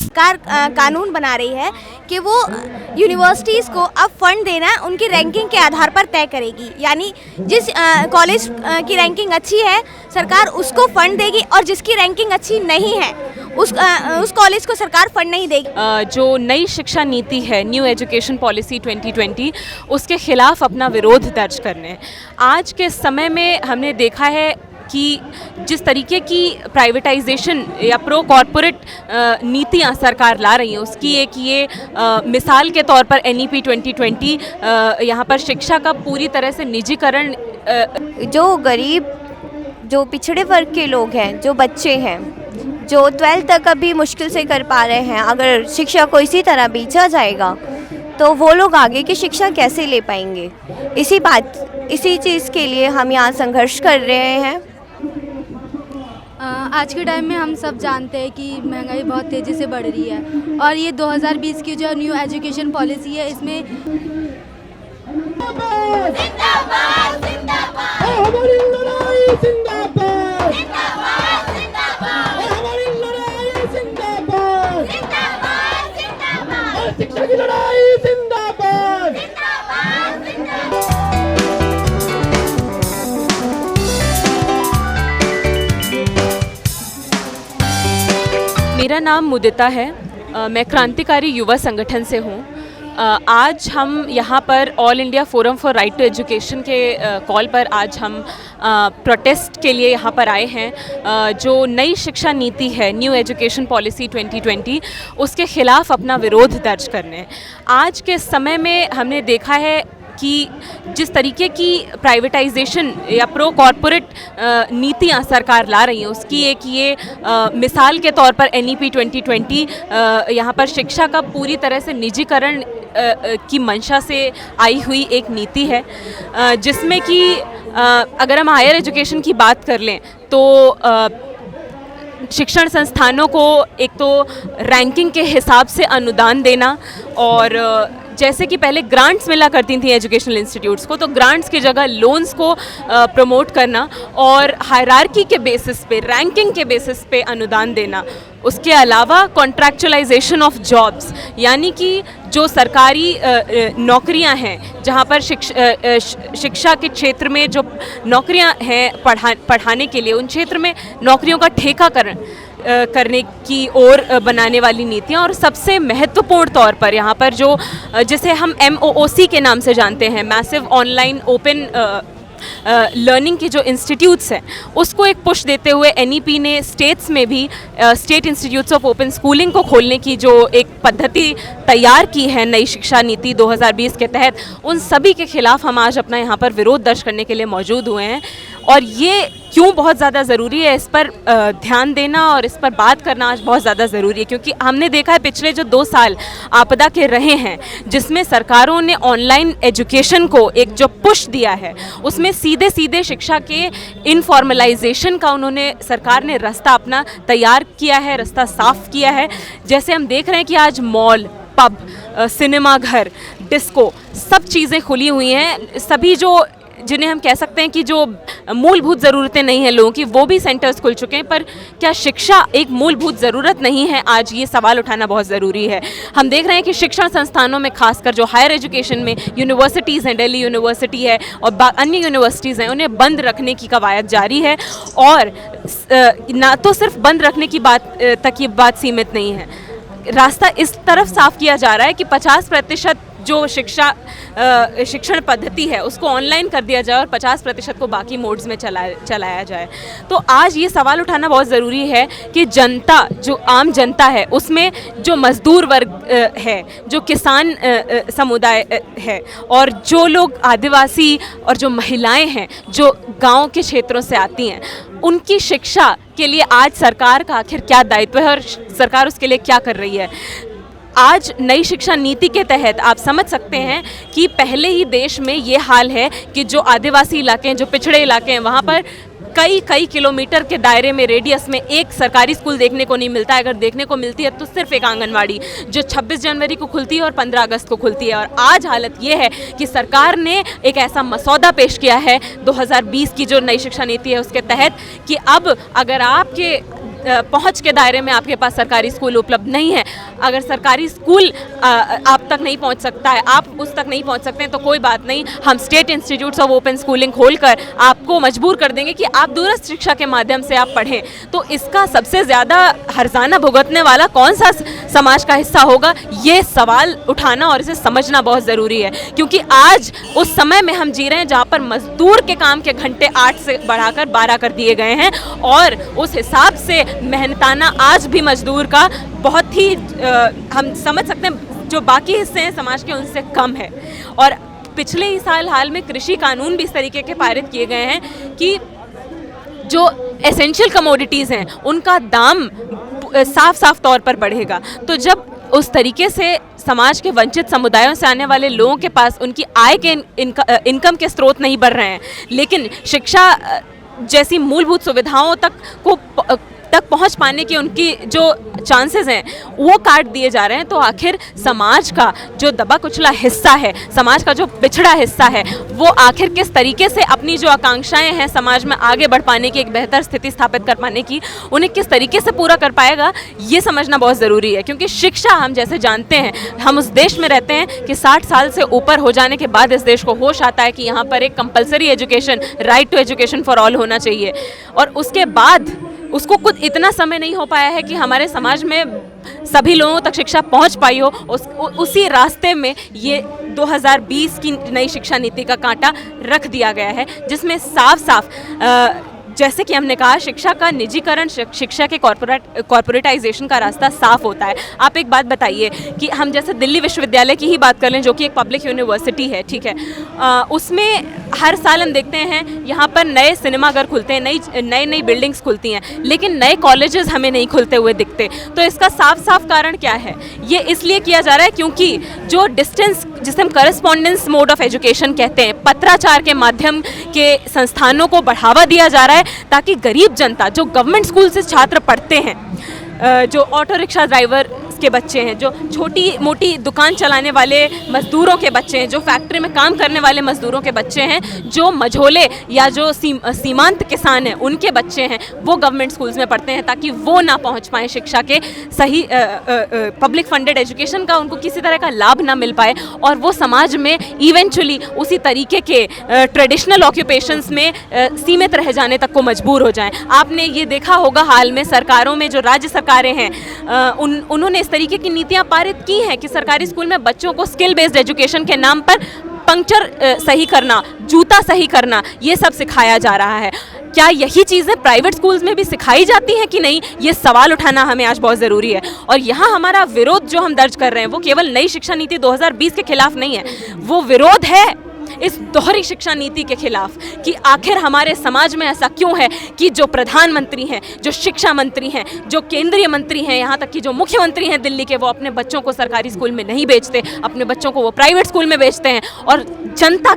सरकार कानून बना रही है कि वो यूनिवर्सिटीज़ को अब फंड देना उनकी रैंकिंग के आधार पर तय करेगी। यानी जिस कॉलेज की रैंकिंग अच्छी है सरकार उसको फंड देगी, और जिसकी रैंकिंग अच्छी नहीं है उस कॉलेज को सरकार फंड नहीं देगी। जो नई शिक्षा नीति है, न्यू एजुकेशन पॉलिसी 2020, उसके खिलाफ अपना विरोध दर्ज करने। आज के समय में हमने देखा है कि जिस तरीके की प्राइवेटाइजेशन या प्रो कॉरपोरेट नीतियां सरकार ला रही हैं, उसकी एक ये मिसाल के तौर पर NEP 2020 यहाँ पर शिक्षा का पूरी तरह से निजीकरण। जो गरीब, जो पिछड़े वर्ग के लोग हैं, जो बच्चे हैं, जो 12th तक अभी मुश्किल से कर पा रहे हैं, अगर शिक्षा को इसी तरह बेचा जाएगा तो वो लोग आगे की शिक्षा कैसे ले पाएंगे। इसी चीज़ के लिए हम यहाँ संघर्ष कर रहे हैं। आज के टाइम में हम सब जानते हैं कि महंगाई बहुत तेज़ी से बढ़ रही है, और ये 2020 की जो न्यू एजुकेशन पॉलिसी है इसमें मेरा नाम मुदिता है। मैं क्रांतिकारी युवा संगठन से हूँ। आज हम यहाँ पर all India forum for right to education के कॉल पर आज हम प्रोटेस्ट के लिए यहाँ पर आए हैं। जो नई शिक्षा नीति है, न्यू एजुकेशन पॉलिसी 2020, उसके खिलाफ अपना विरोध दर्ज करने। आज के समय में हमने देखा है कि जिस तरीके की प्राइवेटाइजेशन या प्रो कॉरपोरेट नीतियां सरकार ला रही हैं, उसकी एक ये मिसाल के तौर पर NEP 2020 यहाँ पर शिक्षा का पूरी तरह से निजीकरण की मंशा से आई हुई एक नीति है, जिसमें कि अगर हम हायर एजुकेशन की बात कर लें तो शिक्षण संस्थानों को एक तो रैंकिंग के हिसाब से अनुदान देना, और जैसे कि पहले ग्रांट्स मिला करती थी एजुकेशनल इंस्टीट्यूट्स को, तो ग्रांट्स की जगह लोन्स को प्रमोट करना और हायरार्की के बेसिस पे, रैंकिंग के बेसिस पे अनुदान देना। उसके अलावा कॉन्ट्रैक्चुअलाइजेशन ऑफ जॉब्स, यानी कि जो सरकारी नौकरियां हैं, जहां पर शिक्षा के क्षेत्र में जो नौकरियां हैं पढ़ाने के लिए, उन क्षेत्र में नौकरियों का ठेकाकरण करने की ओर बनाने वाली नीतियाँ। और सबसे महत्वपूर्ण तौर पर यहाँ पर जो जिसे हम MOOC के नाम से जानते हैं, मैसिव ऑनलाइन ओपन लर्निंग के जो इंस्टीट्यूट्स हैं, उसको एक पुश देते हुए NEP ने स्टेट्स में भी state institutes of open schooling को खोलने की जो एक पद्धति तैयार की है नई शिक्षा नीति 2020 के तहत, उन सभी के खिलाफ हम आज अपना यहाँ पर विरोध दर्ज करने के लिए मौजूद हुए हैं। और ये क्यों बहुत ज़्यादा ज़रूरी है, इस पर ध्यान देना और इस पर बात करना आज बहुत ज़्यादा ज़रूरी है, क्योंकि हमने देखा है पिछले जो 2 साल आपदा के रहे हैं, जिसमें सरकारों ने ऑनलाइन एजुकेशन को एक जो पुश दिया है, उसमें सीधे शिक्षा के इनफॉर्मलाइजेशन का सरकार ने रास्ता अपना तैयार किया है, रास्ता साफ किया है। जैसे हम देख रहे हैं कि आज मॉल, पब, सिनेमा घर, डिस्को, सब चीज़ें खुली हुई हैं। सभी जो जिन्हें हम कह सकते हैं कि जो मूलभूत ज़रूरतें नहीं हैं लोगों की, वो भी सेंटर्स खुल चुके हैं। पर क्या शिक्षा एक मूलभूत ज़रूरत नहीं है? आज ये सवाल उठाना बहुत ज़रूरी है। हम देख रहे हैं कि शिक्षण संस्थानों में, खासकर जो हायर एजुकेशन में यूनिवर्सिटीज़ हैं, दिल्ली यूनिवर्सिटी है और अन्य यूनिवर्सिटीज़ हैं, उन्हें बंद रखने की कवायद जारी है। और ना तो सिर्फ बंद रखने की बात तक ये बात सीमित नहीं है, रास्ता इस तरफ साफ किया जा रहा है कि 50% जो शिक्षण पद्धति है उसको ऑनलाइन कर दिया जाए और 50% को बाकी मोड्स में चलाया जाए। तो आज ये सवाल उठाना बहुत ज़रूरी है कि जनता, जो आम जनता है, उसमें जो मज़दूर वर्ग है, जो किसान समुदाय है, और जो लोग आदिवासी और जो महिलाएं हैं जो गांव के क्षेत्रों से आती हैं, उनकी शिक्षा के लिए आज सरकार का आखिर क्या दायित्व है और सरकार उसके लिए क्या कर रही है। आज नई शिक्षा नीति के तहत आप समझ सकते हैं कि पहले ही देश में ये हाल है कि जो आदिवासी इलाके हैं, जो पिछड़े इलाके हैं, वहाँ पर कई किलोमीटर के दायरे में, रेडियस में एक सरकारी स्कूल देखने को नहीं मिलता है। अगर देखने को मिलती है तो सिर्फ एक आंगनवाड़ी, जो 26 जनवरी को खुलती है और 15 अगस्त को खुलती है। और आज हालत ये है कि सरकार ने एक ऐसा मसौदा पेश किया है 2020 की जो नई शिक्षा नीति है उसके तहत, कि अब अगर आपके पहुंच के दायरे में आपके पास सरकारी स्कूल उपलब्ध नहीं है, अगर सरकारी स्कूल आप तक नहीं पहुंच सकता है, आप उस तक नहीं पहुंच सकते हैं, तो कोई बात नहीं, हम state institutes of open schooling खोलकर आपको मजबूर कर देंगे कि आप दूरस्थ शिक्षा के माध्यम से आप पढ़ें। तो इसका सबसे ज़्यादा हर्जाना भुगतने वाला कौन सा समाज का हिस्सा होगा, ये सवाल उठाना और इसे समझना बहुत ज़रूरी है। क्योंकि आज उस समय में हम जी रहे हैं जहाँ पर मजदूर के काम के घंटे 8 से बढ़ाकर 12 कर दिए गए हैं, और उस हिसाब से मेहनताना आज भी मजदूर का बहुत ही हम समझ सकते हैं जो बाकी हिस्से हैं समाज के उनसे कम है। और पिछले ही साल हाल में कृषि कानून भी इस तरीके के पारित किए गए हैं कि जो एसेंशियल कमोडिटीज़ हैं उनका दाम साफ साफ तौर पर बढ़ेगा। तो जब उस तरीके से समाज के वंचित समुदायों से आने वाले लोगों के पास उनकी आय के इनकम के स्रोत नहीं बढ़ रहे हैं, लेकिन शिक्षा जैसी मूलभूत सुविधाओं तक पहुंच पाने के उनकी जो चांसेस हैं वो काट दिए जा रहे हैं, तो आखिर समाज का जो दबा कुचला हिस्सा है, समाज का जो पिछड़ा हिस्सा है, वो आखिर किस तरीके से अपनी जो आकांक्षाएं हैं समाज में आगे बढ़ पाने की, एक बेहतर स्थिति स्थापित कर पाने की, उन्हें किस तरीके से पूरा कर पाएगा, ये समझना बहुत ज़रूरी है। क्योंकि शिक्षा हम जैसे जानते हैं, हम उस देश में रहते हैं कि 60 साल से ऊपर हो जाने के बाद इस देश को होश आता है कि यहाँ पर एक compulsory education, right to education for all होना चाहिए। और उसके बाद उसको कुछ इतना समय नहीं हो पाया है कि हमारे समाज में सभी लोगों तक शिक्षा पहुंच पाई हो। उसी रास्ते में ये 2020 की नई शिक्षा नीति का कांटा रख दिया गया है, जिसमें साफ साफ जैसे कि हमने कहा, शिक्षा का निजीकरण, शिक्षा के कॉर्पोरेटाइजेशन का रास्ता साफ होता है। आप एक बात बताइए कि हम जैसे दिल्ली विश्वविद्यालय की ही बात कर लें, जो कि एक पब्लिक यूनिवर्सिटी है, ठीक है, उसमें हर साल हम देखते हैं यहाँ पर नए सिनेमाघर खुलते हैं, नई बिल्डिंग्स खुलती हैं, लेकिन नए कॉलेजेस हमें नहीं खुलते हुए दिखते। तो इसका साफ साफ कारण क्या है? ये इसलिए किया जा रहा है क्योंकि जो डिस्टेंस, जिसे हम करस्पॉन्डेंस मोड ऑफ एजुकेशन कहते हैं, पत्राचार के माध्यम के संस्थानों को बढ़ावा दिया जा रहा है, ताकि गरीब जनता, जो गवर्नमेंट स्कूल से छात्र पढ़ते हैं, जो ऑटो रिक्शा ड्राइवर के बच्चे हैं, जो छोटी मोटी दुकान चलाने वाले मजदूरों के बच्चे हैं, जो फैक्ट्री में काम करने वाले मजदूरों के बच्चे हैं, जो मझोले या जो सीमांत किसान हैं, उनके बच्चे हैं, वो गवर्नमेंट स्कूल्स में पढ़ते हैं, ताकि वो ना पहुंच पाएँ शिक्षा के सही पब्लिक फंडेड एजुकेशन का उनको किसी तरह का लाभ ना मिल पाए, और वो समाज में इवेंचुअली उसी तरीके के ट्रेडिशनल ऑक्यूपेशंस में सीमित रह जाने तक को मजबूर हो जाएं। आपने ये देखा होगा हाल में सरकारों में, जो राज्य सरकारें हैं, उन्होंने इस तरीके की नीतियां पारित की हैं कि सरकारी स्कूल में बच्चों को स्किल बेस्ड एजुकेशन के नाम पर पंक्चर सही करना, जूता सही करना, ये सब सिखाया जा रहा है। क्या यही चीज़ें प्राइवेट स्कूल्स में भी सिखाई जाती हैं कि नहीं, ये सवाल उठाना हमें आज बहुत ज़रूरी है। और यहाँ हमारा विरोध जो हम दर्ज कर रहे हैं वो केवल नई शिक्षा नीति 2020 के खिलाफ नहीं है, वो विरोध है इस दोहरी शिक्षा नीति के खिलाफ, कि आखिर हमारे समाज में ऐसा क्यों है कि जो प्रधानमंत्री हैं, जो शिक्षा मंत्री हैं, जो केंद्रीय मंत्री हैं, यहाँ तक कि जो मुख्यमंत्री हैं दिल्ली के, वो अपने बच्चों को सरकारी स्कूल में नहीं भेजते, अपने बच्चों को वो प्राइवेट स्कूल में भेजते हैं, और जनता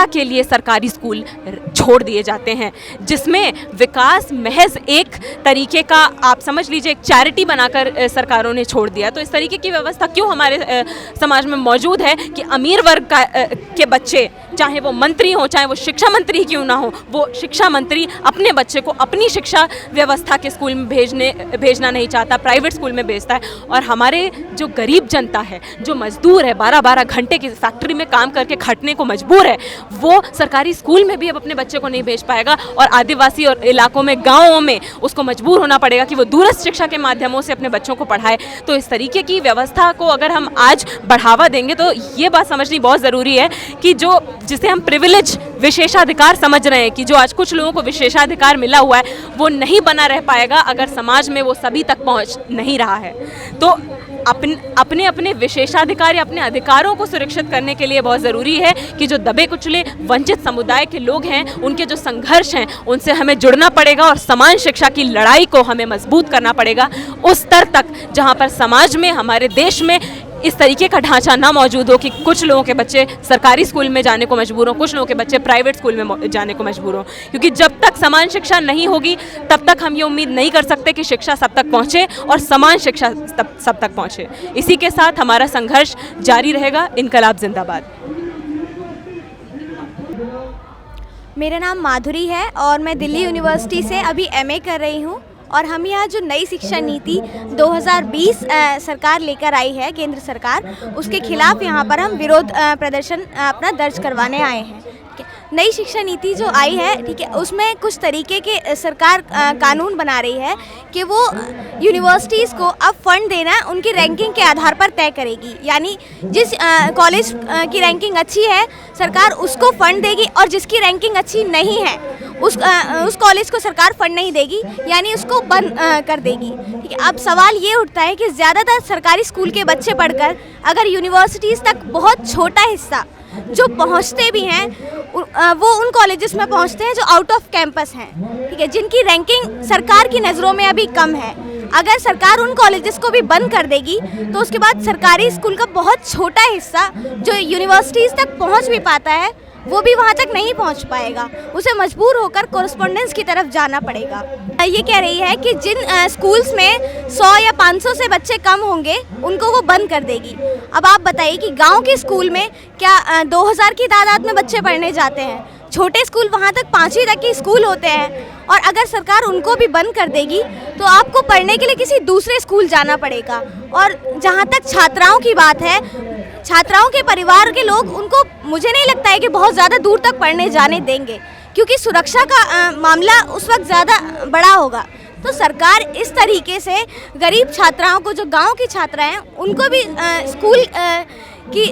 के लिए सरकारी स्कूल छोड़ दिए जाते हैं, जिसमें विकास महज एक तरीके का, आप समझ लीजिए, एक चैरिटी बनाकर सरकारों ने छोड़ दिया। तो इस तरीके की व्यवस्था क्यों हमारे समाज में मौजूद है कि अमीर वर्ग के बच्चे, चाहे वो मंत्री हो, चाहे वो शिक्षा मंत्री क्यों ना हो, वो शिक्षा मंत्री अपने बच्चे को अपनी शिक्षा व्यवस्था के स्कूल में भेजना नहीं चाहता, प्राइवेट स्कूल में भेजता है। और हमारे जो गरीब जनता है, जो मजदूर है, 12-12 घंटे की फैक्ट्री में काम करके खटने को मजबूर है, वो सरकारी स्कूल में भी अब अपने बच्चे को नहीं भेज पाएगा, और आदिवासी और इलाकों में, गाँवों में उसको मजबूर होना पड़ेगा कि वो दूरस्थ शिक्षा के माध्यमों से अपने बच्चों को पढ़ाए। तो इस तरीके की व्यवस्था को अगर हम आज बढ़ावा देंगे, तो ये बात समझनी बहुत ज़रूरी है कि जिसे हम प्रिविलेज, विशेषाधिकार समझ रहे हैं, कि जो आज कुछ लोगों को विशेषाधिकार मिला हुआ है, वो नहीं बना रह पाएगा अगर समाज में वो सभी तक पहुंच नहीं रहा है। तो अपने विशेषाधिकार या अपने अधिकारों को सुरक्षित करने के लिए बहुत ज़रूरी है कि जो दबे कुचले वंचित समुदाय के लोग हैं, उनके जो संघर्ष हैं, उनसे हमें जुड़ना पड़ेगा, और समान शिक्षा की लड़ाई को हमें मजबूत करना पड़ेगा उस स्तर तक जहां पर समाज में, हमारे देश में इस तरीके का ढांचा ना मौजूद हो कि कुछ लोगों के बच्चे सरकारी स्कूल में जाने को मजबूर हों, कुछ लोगों के बच्चे प्राइवेट स्कूल में जाने को मजबूर हों। क्योंकि जब तक समान शिक्षा नहीं होगी तब तक हम ये उम्मीद नहीं कर सकते कि शिक्षा सब तक पहुँचे और समान शिक्षा सब तक पहुँचे। इसी के साथ हमारा संघर्ष जारी रहेगा। इनकलाब जिंदाबाद। मेरा नाम माधुरी है और मैं दिल्ली यूनिवर्सिटी से अभी एमए कर रही हूँ। और हम यहाँ जो नई शिक्षा नीति 2020 सरकार लेकर आई है, केंद्र सरकार, उसके खिलाफ यहाँ पर हम विरोध प्रदर्शन अपना दर्ज करवाने आए हैं। ठीक है, नई शिक्षा नीति जो आई है, ठीक है, उसमें कुछ तरीके के सरकार कानून बना रही है कि वो यूनिवर्सिटीज़ को अब फंड देना उनकी रैंकिंग के आधार पर तय करेगी। यानी जिस कॉलेज की रैंकिंग अच्छी है सरकार उसको फंड देगी और जिसकी रैंकिंग अच्छी नहीं है उस कॉलेज को सरकार फंड नहीं देगी, यानी उसको बंद कर देगी। ठीक है, अब सवाल ये उठता है कि ज़्यादातर सरकारी स्कूल के बच्चे पढ़कर अगर यूनिवर्सिटीज़ तक बहुत छोटा हिस्सा जो पहुंचते भी हैं वो उन कॉलेजेस में पहुंचते हैं जो आउट ऑफ कैंपस हैं, ठीक है, जिनकी रैंकिंग सरकार की नज़रों में अभी कम है। अगर सरकार उन कॉलेजेस को भी बंद कर देगी तो उसके बाद सरकारी स्कूल का बहुत छोटा हिस्सा जो यूनिवर्सिटीज़ तक पहुंच भी पाता है वो भी वहां तक नहीं पहुंच पाएगा, उसे मजबूर होकर कॉरेस्पॉन्डेंस की तरफ जाना पड़ेगा। ये कह रही है कि जिन स्कूल्स में 100 या 500 से बच्चे कम होंगे उनको वो बंद कर देगी। अब आप बताइए कि गांव के स्कूल में क्या 2000 की तादाद में बच्चे पढ़ने जाते हैं? छोटे स्कूल वहाँ तक 5वीं तक के स्कूल होते हैं और अगर सरकार उनको भी बंद कर देगी तो आपको पढ़ने के लिए किसी दूसरे स्कूल जाना पड़ेगा। और जहाँ तक छात्राओं की बात है, छात्राओं के परिवार के लोग उनको मुझे नहीं लगता है कि बहुत ज़्यादा दूर तक पढ़ने जाने देंगे, क्योंकि सुरक्षा का मामला उस वक्त ज़्यादा बड़ा होगा। तो सरकार इस तरीके से गरीब छात्राओं को, जो गांव की छात्राएं हैं, उनको भी स्कूल की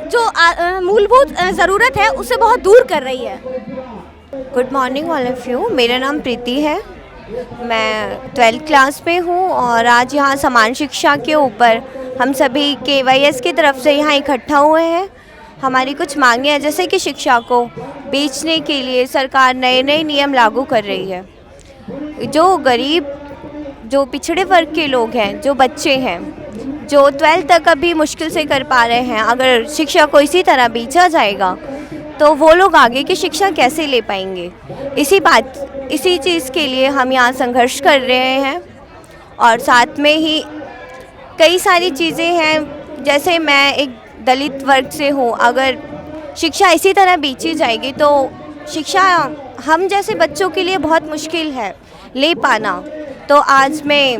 जो मूलभूत ज़रूरत है उससे बहुत दूर कर रही है। Good morning all of you. मेरा नाम प्रीति है, मैं 12th क्लास में हूँ और आज यहाँ समान शिक्षा के ऊपर हम सभी KYS की तरफ से यहाँ इकट्ठा हुए हैं। हमारी कुछ मांगे हैं, जैसे कि शिक्षा को बेचने के लिए सरकार नए नए नियम लागू कर रही है। जो गरीब, जो पिछड़े वर्ग के लोग हैं, जो बच्चे हैं, जो 12th तक अभी मुश्किल से कर पा रहे हैं, अगर शिक्षा को इसी तरह बेचा जाएगा तो वो लोग आगे की शिक्षा कैसे ले पाएंगे? इसी चीज़ के लिए हम यहाँ संघर्ष कर रहे हैं। और साथ में ही कई सारी चीज़ें हैं, जैसे मैं एक दलित वर्ग से हूँ, अगर शिक्षा इसी तरह बेची जाएगी तो शिक्षा हम जैसे बच्चों के लिए बहुत मुश्किल है ले पाना। तो आज मैं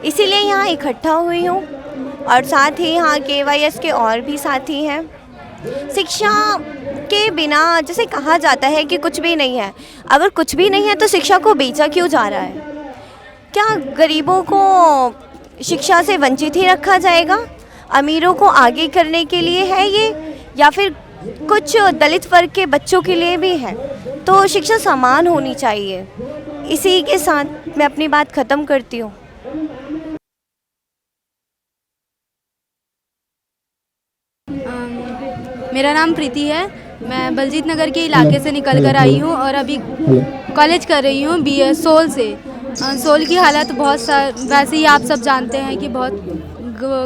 इसीलिए यहाँ इकट्ठा हुई हूँ और साथ ही यहाँ KYS के और भी साथी हैं। शिक्षा के बिना, जैसे कहा जाता है कि कुछ भी नहीं है, अगर कुछ भी नहीं है तो शिक्षा को बेचा क्यों जा रहा है? क्या गरीबों को शिक्षा से वंचित ही रखा जाएगा? अमीरों को आगे करने के लिए है ये, या फिर कुछ दलित वर्ग के बच्चों के लिए भी है? तो शिक्षा समान होनी चाहिए। इसी के साथ मैं अपनी बात ख़त्म करती हूँ। मेरा नाम प्रीति है, मैं बलजीत नगर के इलाके से निकल कर आई हूँ और अभी कॉलेज कर रही हूँ BA सोल से। सोल की हालत वैसे ही आप सब जानते हैं कि बहुत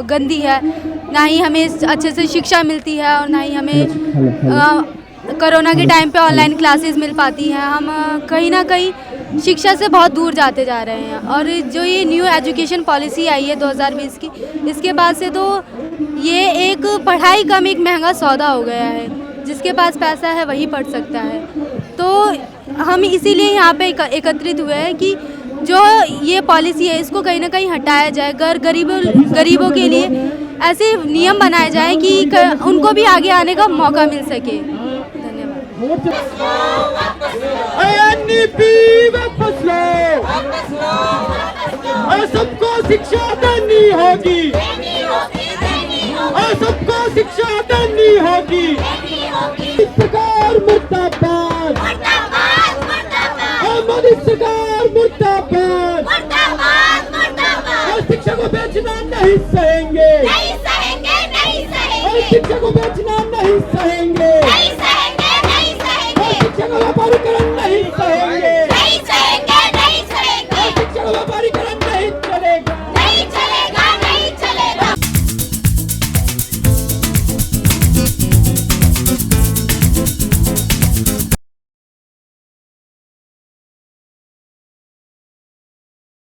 गंदी है। ना ही हमें अच्छे से शिक्षा मिलती है और ना ही हमें कोरोना के टाइम पे ऑनलाइन क्लासेस मिल पाती हैं। हम कहीं ना कहीं शिक्षा से बहुत दूर जाते जा रहे हैं। और जो ये न्यू एजुकेशन पॉलिसी आई है 2020 की, इसके बाद से तो ये एक पढ़ाई कम एक महंगा सौदा हो गया है। जिसके पास पैसा है वही पढ़ सकता है। तो हम इसीलिए यहाँ पे एकत्रित हुए हैं कि जो ये पॉलिसी है इसको कहीं ना कहीं हटाया जाए। गरीबों के लिए ऐसे नियम बनाए जाए कि उनको भी आगे आने का मौका मिल सके। सबको शिक्षा देनी होगी, सबको शिक्षा देनी होगी। सरकार मुर्दाबाद, मोदी सरकार मुर्दाबाद। शिक्षा को बेचना नहीं सहेंगे।